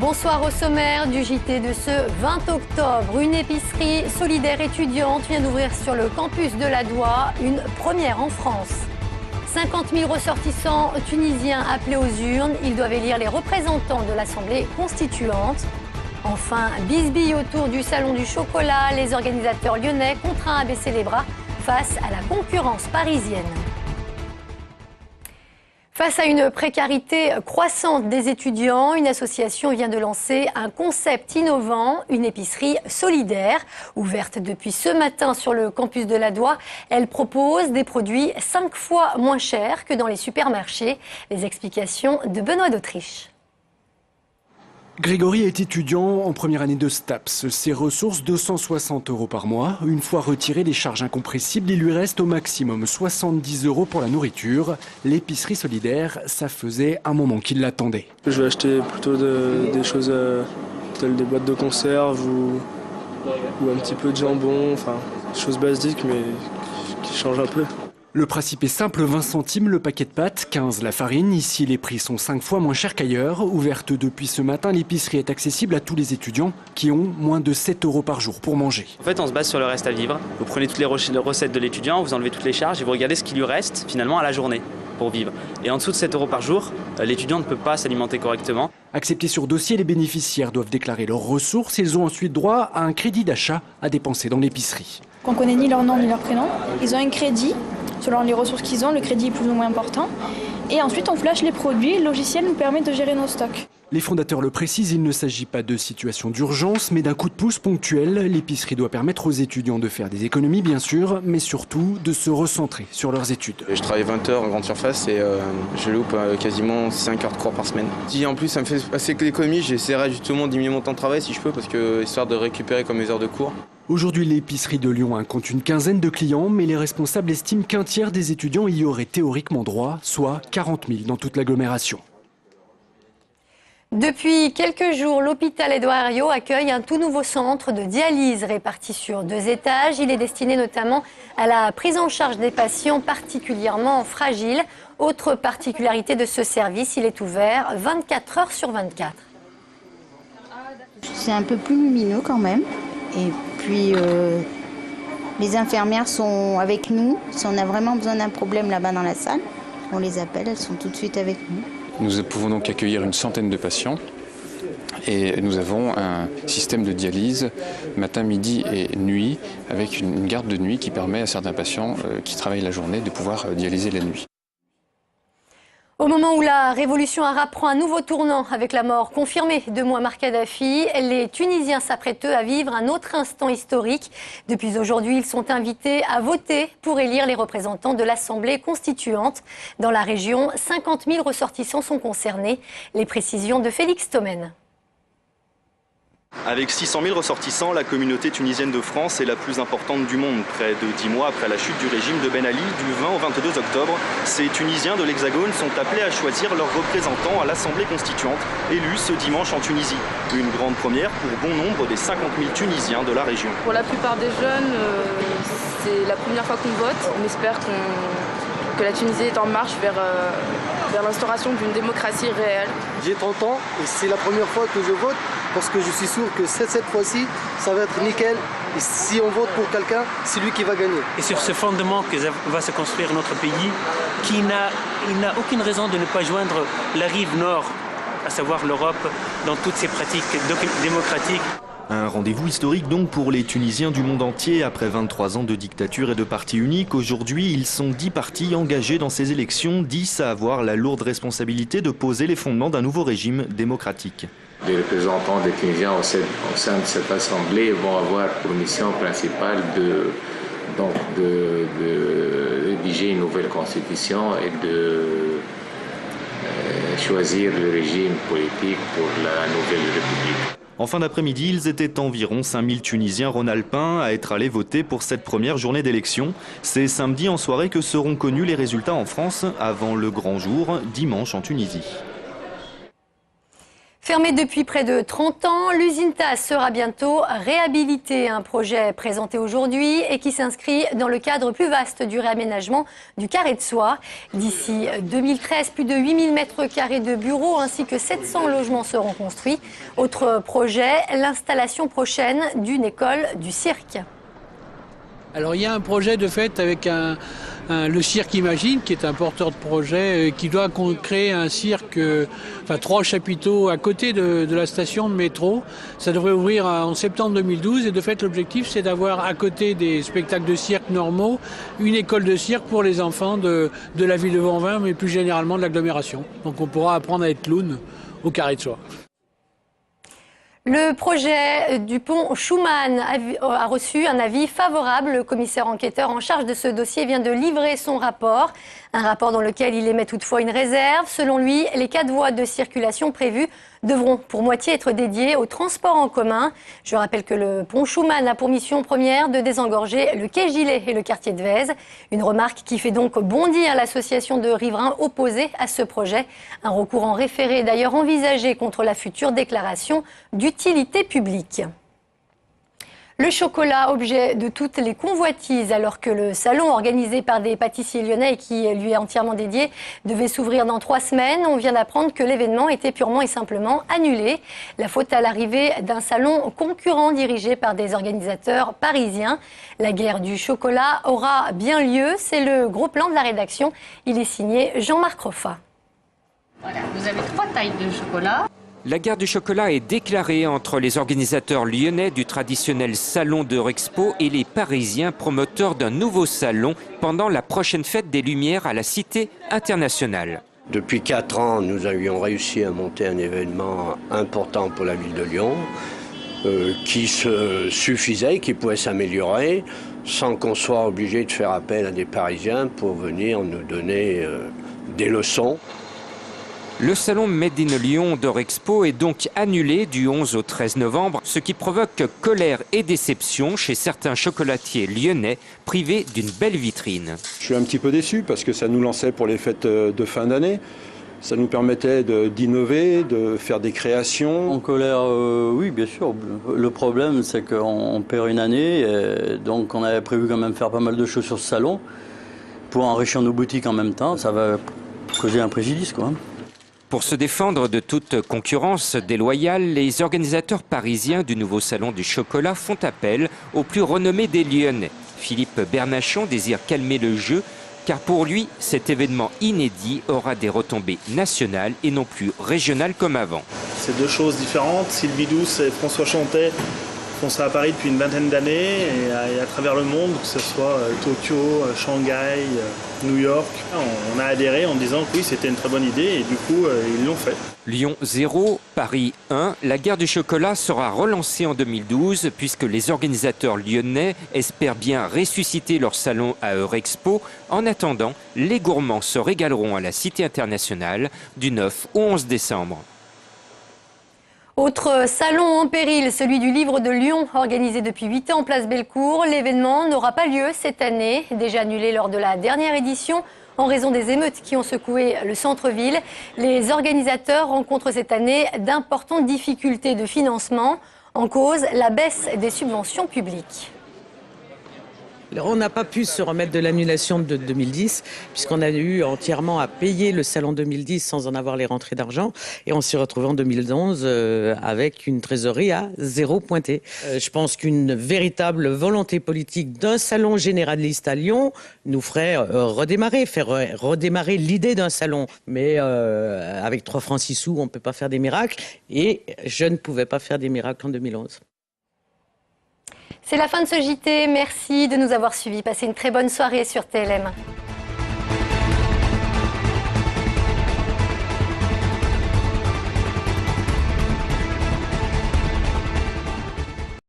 Bonsoir au sommaire du JT de ce 20 octobre. Une épicerie solidaire étudiante vient d'ouvrir sur le campus de la Doua, une première en France. 50 000 ressortissants tunisiens appelés aux urnes. Ils doivent élire les représentants de l'Assemblée constituante. Enfin, bisbille autour du Salon du chocolat. Les organisateurs lyonnais contraints à baisser les bras face à la concurrence parisienne. Face à une précarité croissante des étudiants, une association vient de lancer un concept innovant, une épicerie solidaire. Ouverte depuis ce matin sur le campus de la Doua, elle propose des produits 5 fois moins chers que dans les supermarchés. Les explications de Benoît d'Autriche. Grégory est étudiant en première année de STAPS. Ses ressources, 260 € par mois. Une fois retirées les charges incompressibles, il lui reste au maximum 70 € pour la nourriture. L'épicerie solidaire, ça faisait un moment qu'il l'attendait. Je vais acheter plutôt des choses telles des boîtes de conserve ou un petit peu de jambon, enfin des choses basiques mais qui changent un peu. Le principe est simple, 20 centimes le paquet de pâtes, 15 la farine. Ici, les prix sont 5 fois moins chers qu'ailleurs. Ouverte depuis ce matin, l'épicerie est accessible à tous les étudiants qui ont moins de 7 € par jour pour manger. En fait, on se base sur le reste à vivre. Vous prenez toutes les recettes de l'étudiant, vous enlevez toutes les charges et vous regardez ce qui lui reste finalement à la journée pour vivre. Et en dessous de 7 € par jour, l'étudiant ne peut pas s'alimenter correctement. Acceptés sur dossier, les bénéficiaires doivent déclarer leurs ressources. Ils ont ensuite droit à un crédit d'achat à dépenser dans l'épicerie. On ne connaît ni leur nom ni leur prénom. Ils ont un crédit. Selon les ressources qu'ils ont, le crédit est plus ou moins important. Et ensuite, on flash les produits. Le logiciel nous permet de gérer nos stocks. Les fondateurs le précisent, il ne s'agit pas de situation d'urgence, mais d'un coup de pouce ponctuel. L'épicerie doit permettre aux étudiants de faire des économies, bien sûr, mais surtout de se recentrer sur leurs études. Je travaille 20 heures en grande surface et je loupe quasiment 5 heures de cours par semaine. Si en plus ça me fait assez que l'économie, j'essaierai justement de diminuer mon temps de travail si je peux, parce que histoire de récupérer comme mes heures de cours. Aujourd'hui, l'épicerie de Lyon compte une quinzaine de clients, mais les responsables estiment qu'un tiers des étudiants y auraient théoriquement droit, soit 40 000 dans toute l'agglomération. Depuis quelques jours, l'hôpital Édouard Herriot accueille un tout nouveau centre de dialyse réparti sur 2 étages. Il est destiné notamment à la prise en charge des patients particulièrement fragiles. Autre particularité de ce service, il est ouvert 24 heures sur 24. C'est un peu plus lumineux quand même. Et puis, les infirmières sont avec nous. Si on a vraiment besoin d'un problème là-bas dans la salle, on les appelle, elles sont tout de suite avec nous. Nous pouvons donc accueillir une centaine de patients et nous avons un système de dialyse matin, midi et nuit avec une garde de nuit qui permet à certains patients qui travaillent la journée de pouvoir dialyser la nuit. Au moment où la révolution arabe prend un nouveau tournant avec la mort confirmée de Mouammar Kadhafi, les Tunisiens s'apprêtent à vivre un autre instant historique. Depuis aujourd'hui, ils sont invités à voter pour élire les représentants de l'Assemblée constituante. Dans la région, 50 000 ressortissants sont concernés. Les précisions de Félix Thomen. Avec 600 000 ressortissants, la communauté tunisienne de France est la plus importante du monde. Près de 10 mois après la chute du régime de Ben Ali, du 20 au 22 octobre, ces Tunisiens de l'Hexagone sont appelés à choisir leurs représentants à l'Assemblée constituante, élus ce dimanche en Tunisie. Une grande première pour bon nombre des 50 000 Tunisiens de la région. Pour la plupart des jeunes, c'est la première fois qu'on vote. On espère que la Tunisie est en marche vers l'instauration d'une démocratie réelle. J'ai 30 ans et c'est la première fois que je vote parce que je suis sûr que cette fois-ci, ça va être nickel. Et si on vote pour quelqu'un, c'est lui qui va gagner. Et sur ce fondement que va se construire notre pays, il n'a aucune raison de ne pas joindre la rive nord, à savoir l'Europe, dans toutes ses pratiques démocratiques. Un rendez-vous historique donc pour les Tunisiens du monde entier. Après 23 ans de dictature et de parti unique, aujourd'hui ils sont 10 partis engagés dans ces élections, 10 à avoir la lourde responsabilité de poser les fondements d'un nouveau régime démocratique. Les représentants des Tunisiens au sein de cette assemblée vont avoir pour mission principale de rédiger une nouvelle constitution et de choisir le régime politique pour la nouvelle république. En fin d'après-midi, ils étaient environ 5000 Tunisiens rhône-alpins à être allés voter pour cette première journée d'élection. C'est samedi en soirée que seront connus les résultats en France, avant le grand jour, dimanche en Tunisie. Fermée depuis près de 30 ans, l'usine TAS sera bientôt réhabilitée. Un projet présenté aujourd'hui et qui s'inscrit dans le cadre plus vaste du réaménagement du Carré de Soie. D'ici 2013, plus de 8000 m² de bureaux ainsi que 700 logements seront construits. Autre projet, l'installation prochaine d'une école du cirque. Alors il y a un projet de fait avec le Cirque Imagine, qui est un porteur de projet, qui doit créer un cirque, 3 chapiteaux à côté de la station de métro. Ça devrait ouvrir en septembre 2012 et de fait l'objectif c'est d'avoir à côté des spectacles de cirque normaux, une école de cirque pour les enfants de la ville de Vanvin, mais plus généralement de l'agglomération. Donc on pourra apprendre à être clown au Carré de Soie. Le projet du pont Schuman a reçu un avis favorable. Le commissaire enquêteur en charge de ce dossier vient de livrer son rapport. Un rapport dans lequel il émet toutefois une réserve. Selon lui, les 4 voies de circulation prévues devront pour moitié être dédiées au transport en commun. Je rappelle que le pont Schuman a pour mission première de désengorger le quai Gilet et le quartier de Vèze. Une remarque qui fait donc bondir l'association de riverains opposés à ce projet. Un recours en référé est d'ailleurs envisagé contre la future déclaration d'utilité publique. Le chocolat, objet de toutes les convoitises, alors que le salon organisé par des pâtissiers lyonnais et qui lui est entièrement dédié devait s'ouvrir dans 3 semaines. On vient d'apprendre que l'événement était purement et simplement annulé. La faute à l'arrivée d'un salon concurrent dirigé par des organisateurs parisiens. La guerre du chocolat aura bien lieu. C'est le gros plan de la rédaction. Il est signé Jean-Marc Roffa. Voilà, vous avez 3 tailles de chocolat. La guerre du chocolat est déclarée entre les organisateurs lyonnais du traditionnel salon d'Eurexpo et les Parisiens promoteurs d'un nouveau salon pendant la prochaine fête des Lumières à la Cité internationale. Depuis 4 ans, nous avions réussi à monter un événement important pour la ville de Lyon qui se suffisait, qui pouvait s'améliorer sans qu'on soit obligé de faire appel à des Parisiens pour venir nous donner des leçons. Le salon Made in Lyon d'Eurexpo est donc annulé du 11 au 13 novembre, ce qui provoque colère et déception chez certains chocolatiers lyonnais privés d'une belle vitrine. Je suis un petit peu déçu parce que ça nous lançait pour les fêtes de fin d'année. Ça nous permettait d'innover, de faire des créations. En colère, oui, bien sûr. Le problème, c'est qu'on perd une année, et donc on avait prévu quand même faire pas mal de choses sur ce salon pour enrichir nos boutiques en même temps. Ça va causer un préjudice, quoi. Pour se défendre de toute concurrence déloyale, les organisateurs parisiens du nouveau salon du chocolat font appel aux plus renommés des Lyonnais. Philippe Bernachon désire calmer le jeu, car pour lui, cet événement inédit aura des retombées nationales et non plus régionales comme avant. C'est 2 choses différentes. Sylvie Douce et François Chantet font ça à Paris depuis une vingtaine d'années et à travers le monde, que ce soit Tokyo, Shanghai, New York. On a adhéré en disant que oui, c'était une très bonne idée et du coup, ils l'ont fait. Lyon 0, Paris 1, la guerre du chocolat sera relancée en 2012 puisque les organisateurs lyonnais espèrent bien ressusciter leur salon à Eurexpo. En attendant, les gourmands se régaleront à la Cité internationale du 9 au 11 décembre. Autre salon en péril, celui du livre de Lyon, organisé depuis 8 ans en place Bellecour. L'événement n'aura pas lieu cette année, déjà annulé lors de la dernière édition en raison des émeutes qui ont secoué le centre-ville. Les organisateurs rencontrent cette année d'importantes difficultés de financement. En cause, la baisse des subventions publiques. On n'a pas pu se remettre de l'annulation de 2010, puisqu'on a eu entièrement à payer le salon 2010 sans en avoir les rentrées d'argent. Et on s'est retrouvé en 2011 avec une trésorerie à 0 pointé. Je pense qu'une véritable volonté politique d'un salon généraliste à Lyon nous ferait faire redémarrer l'idée d'un salon. Mais avec 3 francs 6 sous, on ne peut pas faire des miracles. Et je ne pouvais pas faire des miracles en 2011. C'est la fin de ce JT. Merci de nous avoir suivis. Passez une très bonne soirée sur TLM.